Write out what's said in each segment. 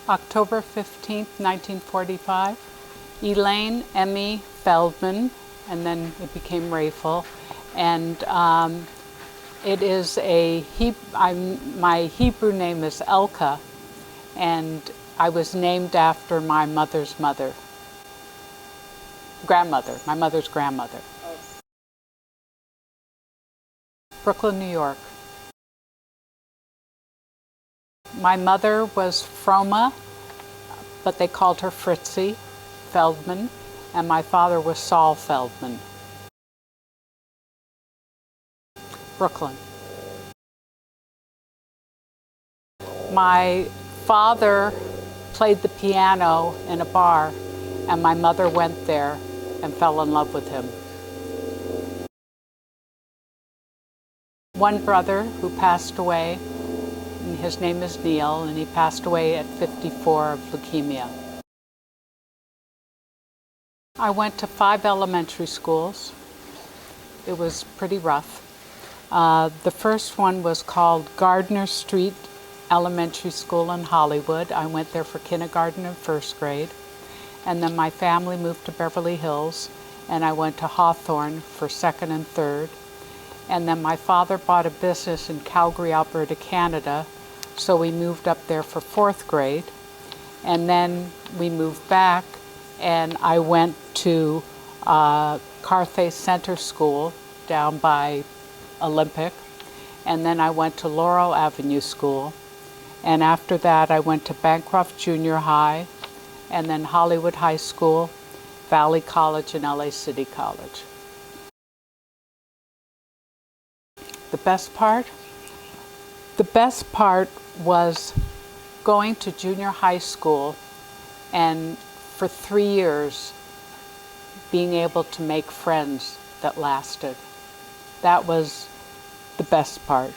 October 15th, 1945. Elaine Emy Feldman, and then it became Raphael. And it is my Hebrew name is Elka, and I was named after my mother's grandmother, my mother's grandmother. Brooklyn, New York. My mother was Froma, but they called her Fritzie Feldman, and my father was Saul Feldman. Brooklyn. My father played the piano in a bar, and my mother went there and fell in love with him. One brother who passed away, and his name is Neil, and he passed away at 54 of leukemia. I went to 5 elementary schools. It was pretty rough. The first one was called Gardner Street Elementary School in Hollywood. I went there for kindergarten and first grade. And then my family moved to Beverly Hills, and I went to Hawthorne for second and third. And then my father bought a business in Calgary, Alberta, Canada, so we moved up there for fourth grade. And then we moved back, and I went to Carthay Center School down by Olympic, and then I went to Laurel Avenue School, and after that I went to Bancroft Junior High, and then Hollywood High School, Valley College, and LA City College. The best part? The best part was going to junior high school and for 3 years being able to make friends that lasted. That was the best part.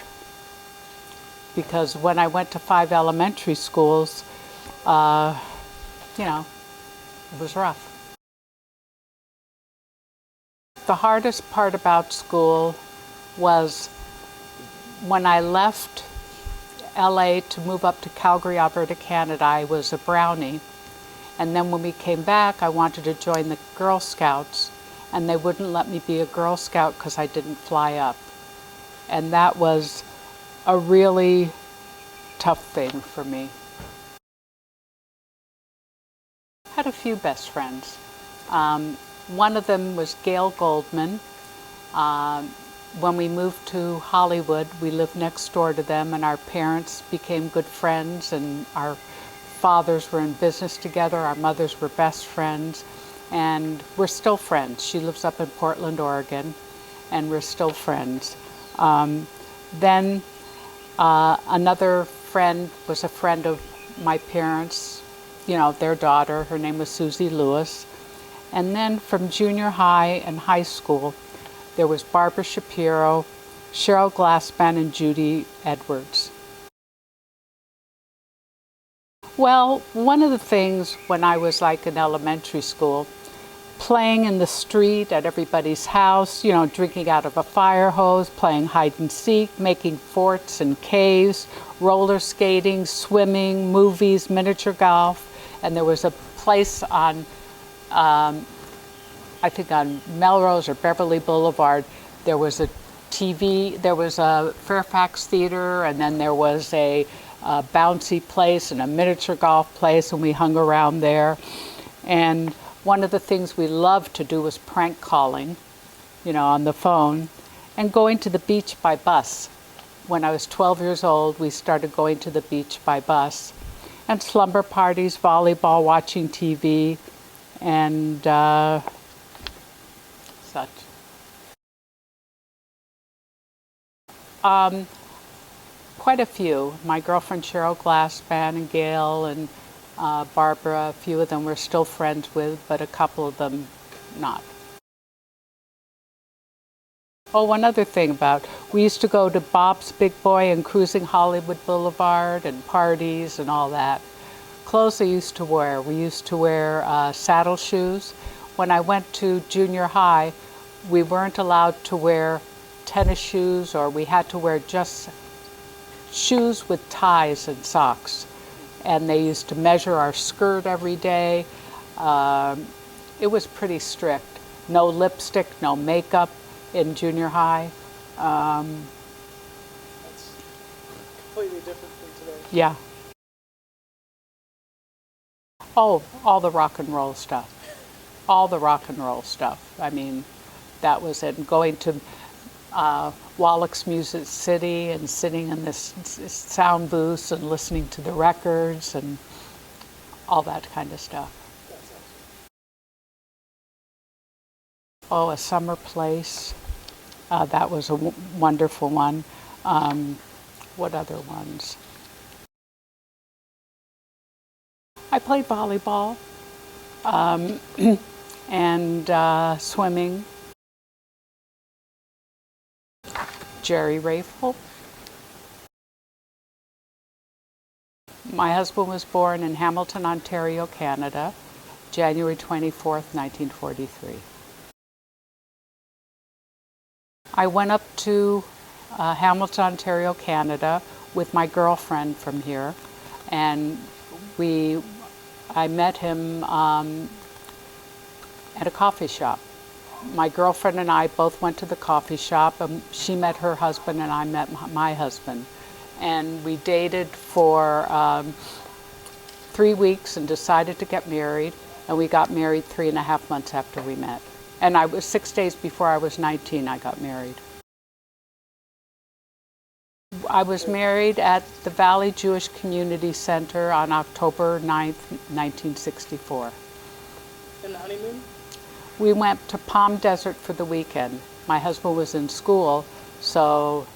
Because when I went to 5 elementary schools, it was rough. The hardest part about school was when I left LA to move up to Calgary, Alberta, Canada. I was a brownie. And then when we came back, I wanted to join the Girl Scouts, and they wouldn't let me be a Girl Scout because I didn't fly up. And that was a really tough thing for me. I had a few best friends. One of them was Gail Goldman. When we moved to Hollywood, we lived next door to them, and our parents became good friends, and our fathers were in business together, our mothers were best friends, and we're still friends. She lives up in Portland, Oregon, and we're still friends. Then another friend was a friend of my parents, their daughter. Her name was Susie Lewis. And then from junior high and high school, there was Barbara Shapiro, Cheryl Glassman, and Judy Edwards. Well, one of the things when I was in elementary school, playing in the street at everybody's house, drinking out of a fire hose, playing hide and seek, making forts and caves, roller skating, swimming, movies, miniature golf. And there was a place on, I think on Melrose or Beverly Boulevard, there was a TV, there was a Fairfax Theater, and then there was a bouncy place and a miniature golf place, and we hung around there. And one of the things we loved to do was prank calling, on the phone, and going to the beach by bus. When I was 12 years old, we started going to the beach by bus. And slumber parties, volleyball, watching TV, and such. Quite a few. My girlfriend Cheryl Glassman and Gail and Barbara, a few of them we're still friends with, but a couple of them not. Oh, one other thing we used to go to Bob's Big Boy and Cruising Hollywood Boulevard and parties and all that. Clothes I used to wear. We used to wear saddle shoes. When I went to junior high, we weren't allowed to wear tennis shoes, or we had to wear just shoes with ties and socks. and they used to measure our skirt every day. It was pretty strict. No lipstick, no makeup in junior high. That's completely different from today. Yeah. Oh, all the rock and roll stuff. All the rock and roll stuff. I mean, that was it. Going to Wallach's Music City and sitting in this sound booth and listening to the records and all that kind of stuff. Oh, A Summer Place. That was a wonderful one. What other ones? I played volleyball and swimming. Emy Raphael. My husband was born in Hamilton, Ontario, Canada, January 24th, 1943. I went up to Hamilton, Ontario, Canada with my girlfriend from here, and I met him at a coffee shop. My girlfriend and I both went to the coffee shop, and she met her husband and I met my husband. And we dated for 3 weeks and decided to get married, and we got married 3.5 months after we met. And I was 6 days before I was 19, I got married. I was married at the Valley Jewish Community Center on October 9th, 1964. And the honeymoon? We went to Palm Desert for the weekend. My husband was in school, so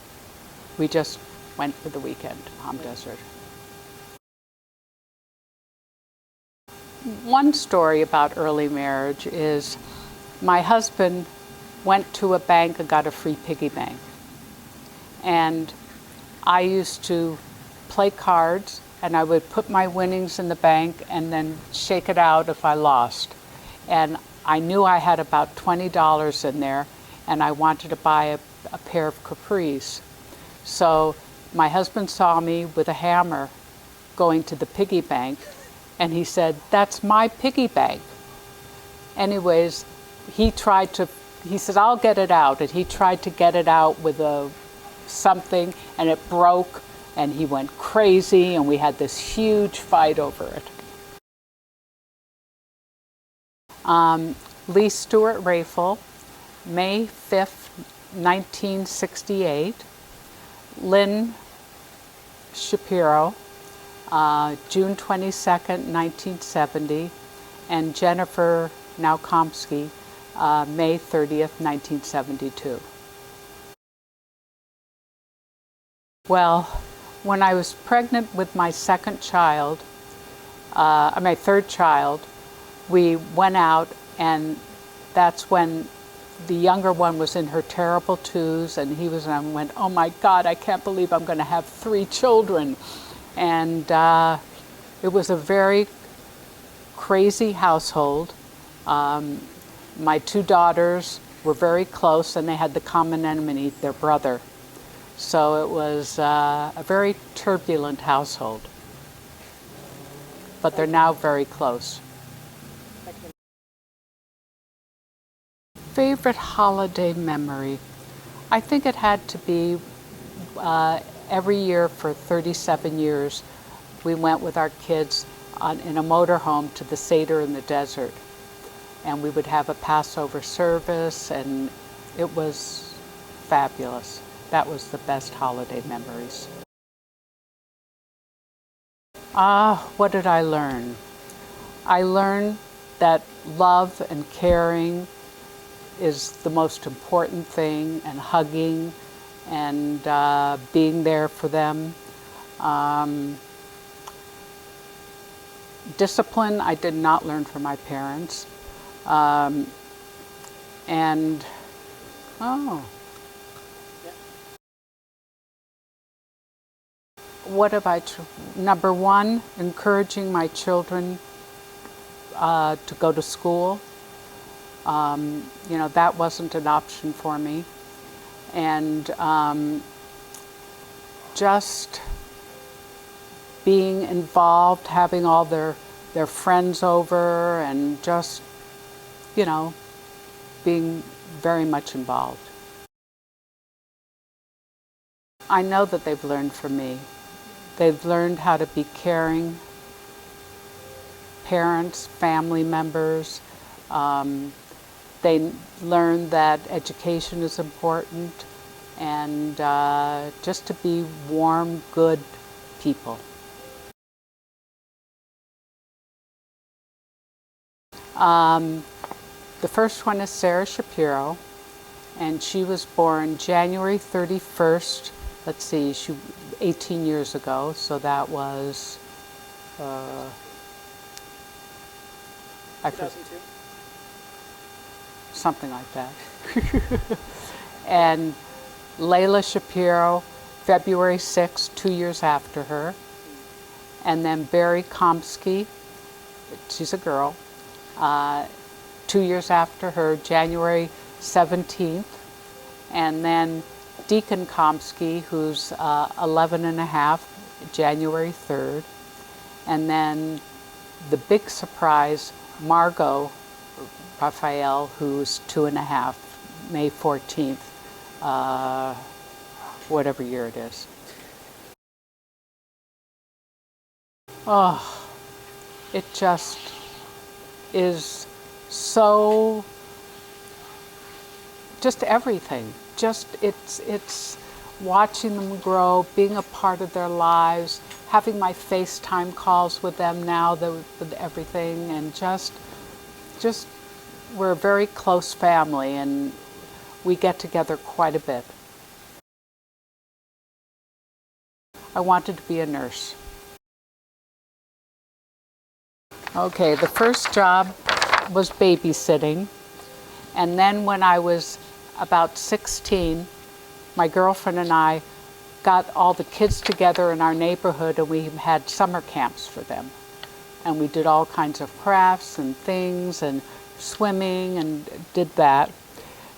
we just went for the weekend to Palm Desert. One story about early marriage is my husband went to a bank and got a free piggy bank. And I used to play cards, and I would put my winnings in the bank and then shake it out if I lost. And I knew I had about $20 in there, and I wanted to buy a pair of capris. So my husband saw me with a hammer going to the piggy bank, and he said, "That's my piggy bank." Anyways, he said, "I'll get it out." And he tried to get it out with something, and it broke, and he went crazy, and we had this huge fight over it. Lee Stewart Raphael, May 5th, 1968. Lynn Shapiro, June 22nd, 1970. And Jennifer Naukomsky, May 30th, 1972. Well, when I was pregnant with my third child, we went out, and that's when the younger one was in her terrible twos, and I went, "Oh my God, I can't believe I'm going to have 3 children." And it was a very crazy household. My 2 daughters were very close, and they had the common enemy, their brother. So it was a very turbulent household. But they're now very close. Favorite holiday memory? I think it had to be every year for 37 years, we went with our kids in a motorhome to the Seder in the desert. And we would have a Passover service, and it was fabulous. That was the best holiday memories. What did I learn? I learned that love and caring is the most important thing, and hugging and being there for them. Discipline, I did not learn from my parents. What have number 1, encouraging my children to go to school. That wasn't an option for me. And just being involved, having all their friends over, and just, you know, being very much involved. I know that they've learned from me. They've learned how to be caring parents, family members. They learn that education is important, and just to be warm, good people. The first one is Sarah Shapiro, and she was born January 31st, let's see, 18 years ago, so that was, I forget. 2002? Something like that. And Layla Shapiro, February 6th, 2 years after her. And then Barry Komsky, she's a girl, 2 years after her, January 17th. And then Deacon Komsky, who's 11 and a half, January 3rd. And then the big surprise, Margot Raphael, who's 2 and a half, May 14th, whatever year it is. Oh, it just is so, just everything. Just, it's watching them grow, being a part of their lives, having my FaceTime calls with them now with everything, and just we're a very close family, and we get together quite a bit. I wanted to be a nurse. Okay, the first job was babysitting, and then when I was about 16, my girlfriend and I got all the kids together in our neighborhood, and we had summer camps for them. And we did all kinds of crafts and things and swimming and did that.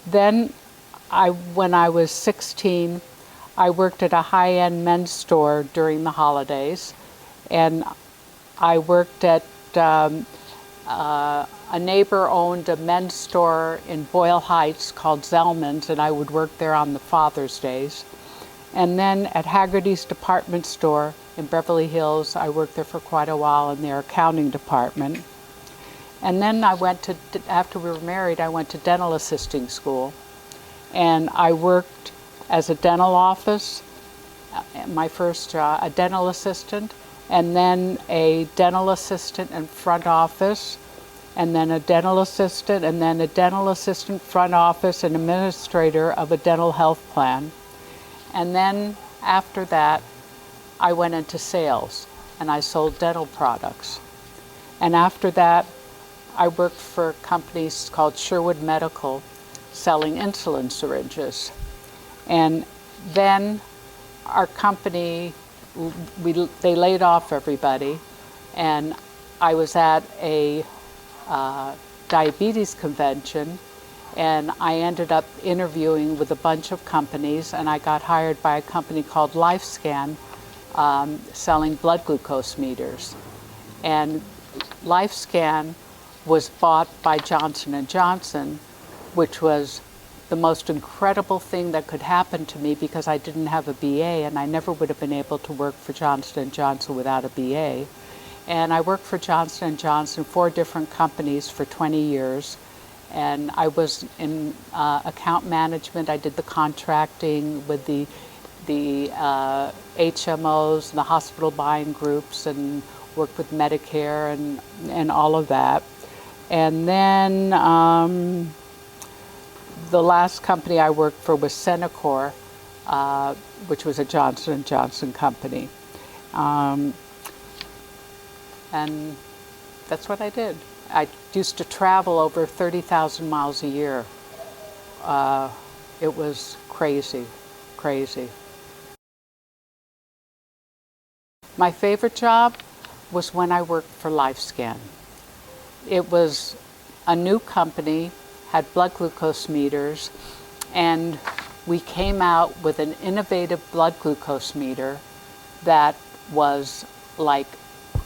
Then when I was 16, I worked at a high-end men's store during the holidays, and I worked at a neighbor owned a men's store in Boyle Heights called Zellman's, and I would work there on the Father's Days. And then at Haggerty's department store in Beverly Hills, I worked there for quite a while in their accounting department. And then I went to, after we were married, I went to dental assisting school. And I worked as a dental office, my first job, a dental assistant, and then a dental assistant in front office, and then a dental assistant, and then a dental assistant front office and administrator of a dental health plan. And then after that, I went into sales, and I sold dental products. And after that, I worked for companies called Sherwood Medical, selling insulin syringes. And then our company, they laid off everybody, and I was at a diabetes convention, and I ended up interviewing with a bunch of companies, and I got hired by a company called LifeScan, selling blood glucose meters. And LifeScan was bought by Johnson & Johnson, which was the most incredible thing that could happen to me because I didn't have a BA, and I never would have been able to work for Johnson & Johnson without a BA. And I worked for Johnson & Johnson, 4 different companies for 20 years. And I was in account management. I did the contracting with the HMOs, and the hospital buying groups, and worked with Medicare and all of that. And then the last company I worked for was Senecor, which was a Johnson & Johnson company. And that's what I did. I used to travel over 30,000 miles a year. It was crazy, crazy. My favorite job was when I worked for LifeScan. It was a new company, had blood glucose meters, and we came out with an innovative blood glucose meter that was like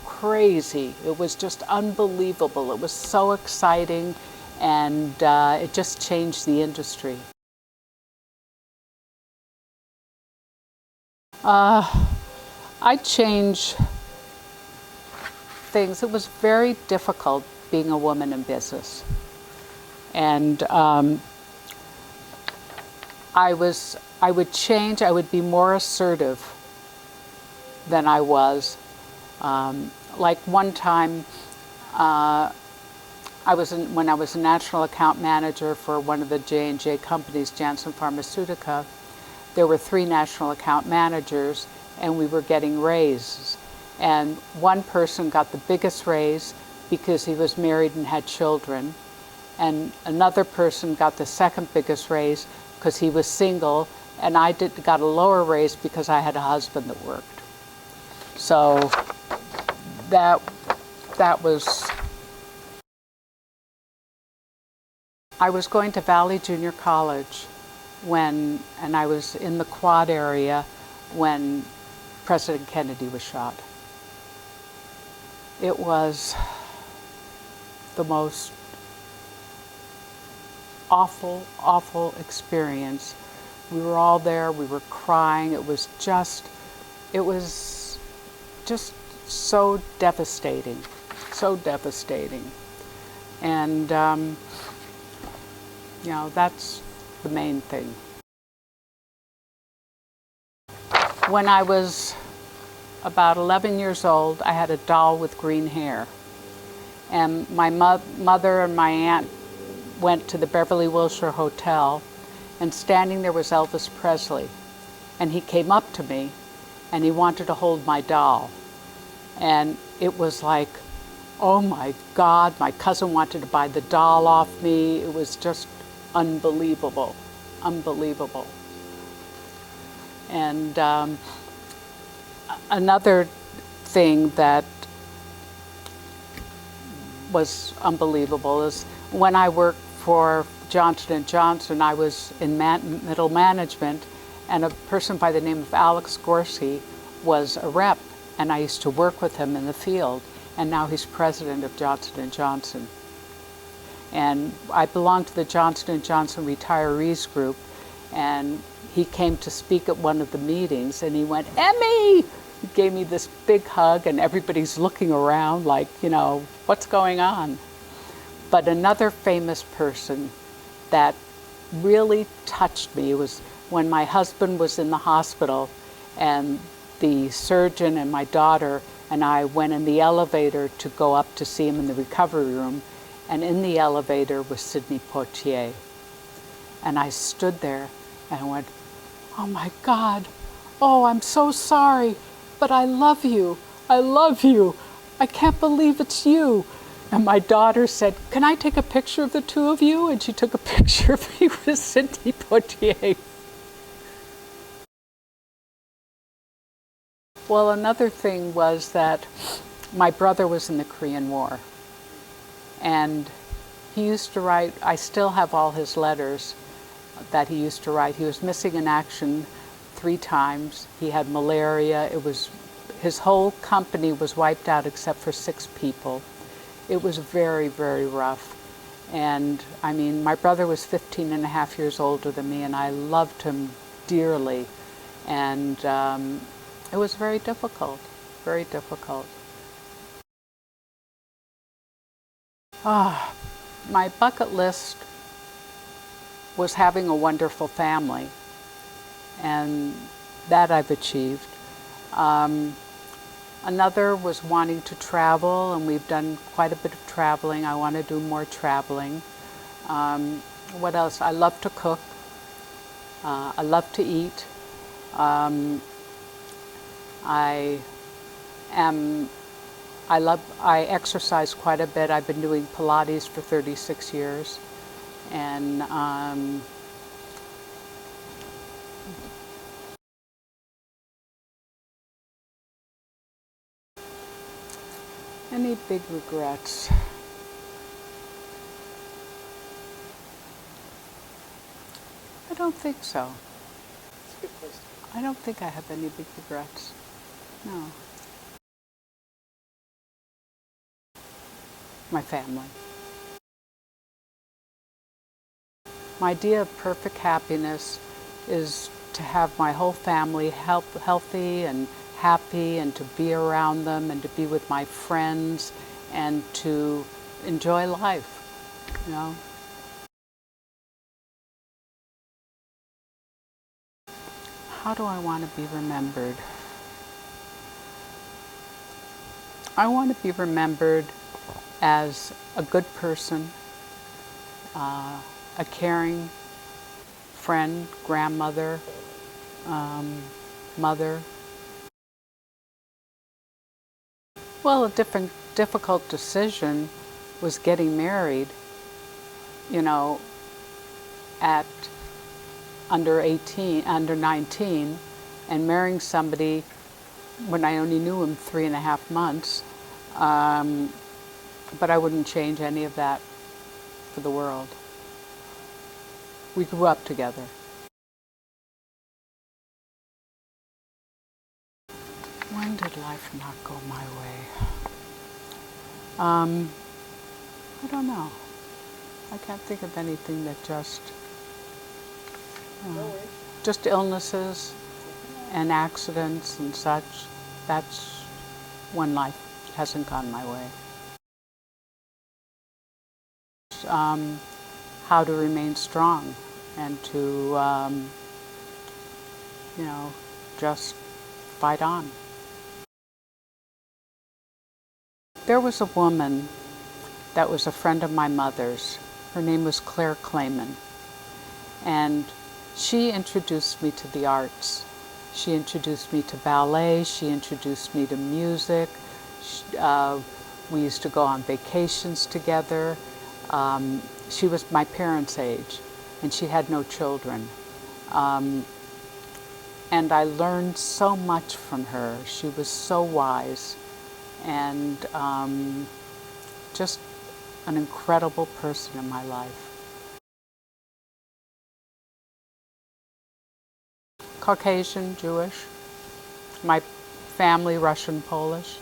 crazy. It was just unbelievable. It was so exciting, and it just changed the industry. I'd change things. It was very difficult being a woman in business. And I would change, I would be more assertive than I was. Like one time, when I was a national account manager for one of the J&J companies, Janssen Pharmaceutica, there were 3 national account managers, and we were getting raises. And one person got the biggest raise because he was married and had children. And another person got the second biggest raise because he was single, and I got a lower raise because I had a husband that worked. So that was... I was going to Valley Junior College and I was in the Quad area when President Kennedy was shot. It was the most awful, awful experience. We were all there, we were crying. It was just so devastating, so devastating. And, you know, that's the main thing. When I was about 11 years old, I had a doll with green hair. And my mother and my aunt went to the Beverly Wilshire Hotel, and standing there was Elvis Presley. And he came up to me, and he wanted to hold my doll. And it was like, oh my God, my cousin wanted to buy the doll off me. It was just unbelievable, unbelievable. And another thing that was unbelievable is when I worked for Johnson & Johnson, I was in middle management, and a person by the name of Alex Gorski was a rep, and I used to work with him in the field, and now he's president of Johnson & Johnson. And I belong to the Johnson & Johnson Retirees Group, and he came to speak at one of the meetings, and he went, "Emy!" He gave me this big hug, and everybody's looking around like, you know, what's going on? But another famous person that really touched me was when my husband was in the hospital, and the surgeon and my daughter and I went in the elevator to go up to see him in the recovery room, and in the elevator was Sidney Poitier. And I stood there and I went, oh my God, oh, I'm so sorry, but I love you, I can't believe it's you. And my daughter said, can I take a picture of the two of you? And she took a picture of me with Sidney Poitier. Well, another thing was that my brother was in the Korean War. And he used to write, I still have all his letters that he used to write. He was missing in action 3 times. He had malaria. His whole company was wiped out except for 6 people. It was very, very rough. And I mean, my brother was 15 and a half years older than me, and I loved him dearly. And it was very difficult, very difficult. My bucket list was having a wonderful family, and that I've achieved. Another was wanting to travel, and we've done quite a bit of traveling. I want to do more traveling. What else? I love to cook. I love to eat. I exercise quite a bit. I've been doing Pilates for 36 years. And any big regrets? I don't think so. It's a good place to be. I don't think I have any big regrets. No. my family. My idea of perfect happiness is to have my whole family healthy and happy, and to be around them, and to be with my friends, and to enjoy life, you know. How do I want to be remembered? I want to be remembered as a good person, a caring friend, grandmother, mother. Well, a difficult decision was getting married, you know, at under 18, under 19, and marrying somebody when I only knew him 3.5 months. But I wouldn't change any of that for the world. We grew up together. When did life not go my way? I don't know. I can't think of anything that just illnesses and accidents and such. That's when life hasn't gone my way. How to remain strong and to, you know, just fight on. There was a woman that was a friend of my mother's. Her name was Claire Clayman. And she introduced me to the arts. She introduced me to ballet. She introduced me to music. We used to go on vacations together. She was my parents' age, and she had no children. And I learned so much from her. She was so wise, and just an incredible person in my life. Caucasian, Jewish. My family, Russian, Polish.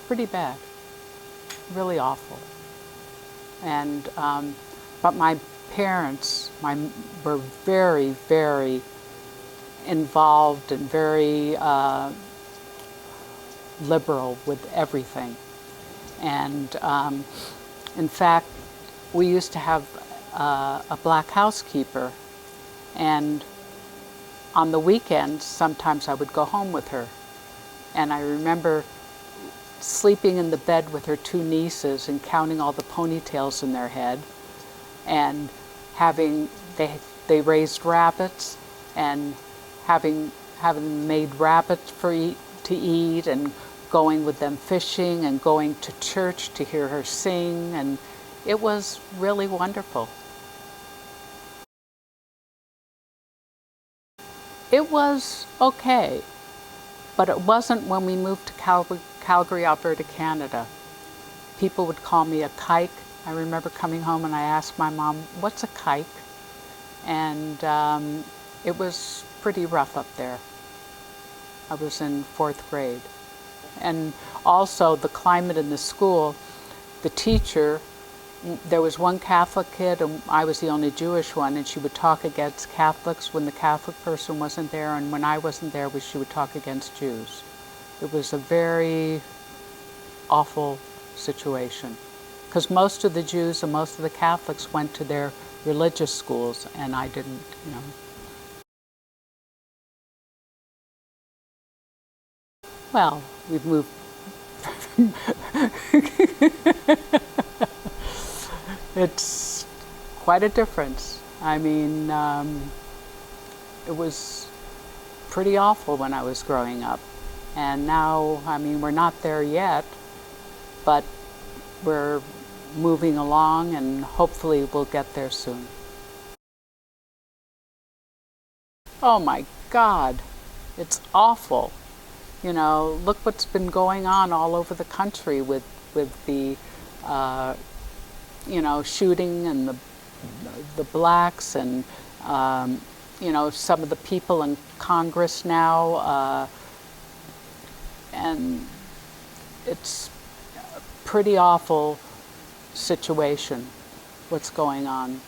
Pretty bad. Really awful. And, but my parents were very, very involved and very liberal with everything. And in fact, we used to have a black housekeeper, and on the weekends, sometimes I would go home with her. And I remember sleeping in the bed with her two nieces and counting all the ponytails in their head, and they raised rabbits, and having made rabbits to eat, and going with them fishing, and going to church to hear her sing, and it was really wonderful. It was okay, but it wasn't when we moved to Calgary, Alberta, Canada. People would call me a kike. I remember coming home and I asked my mom, "What's a kike?" And it was pretty rough up there. I was in 4th grade. And also the climate in the school, the teacher, there was one Catholic kid and I was the only Jewish one, and she would talk against Catholics when the Catholic person wasn't there, and when I wasn't there, she would talk against Jews. It was a very awful situation, because most of the Jews and most of the Catholics went to their religious schools, and I didn't, you know. Well, we've moved. It's quite a difference. I mean, it was pretty awful when I was growing up. And now, I mean, we're not there yet, but we're moving along, and hopefully we'll get there soon. Oh my God, it's awful. You know, look what's been going on all over the country with the you know, shooting, and the blacks, and you know, some of the people in Congress now. and it's a pretty awful situation, what's going on.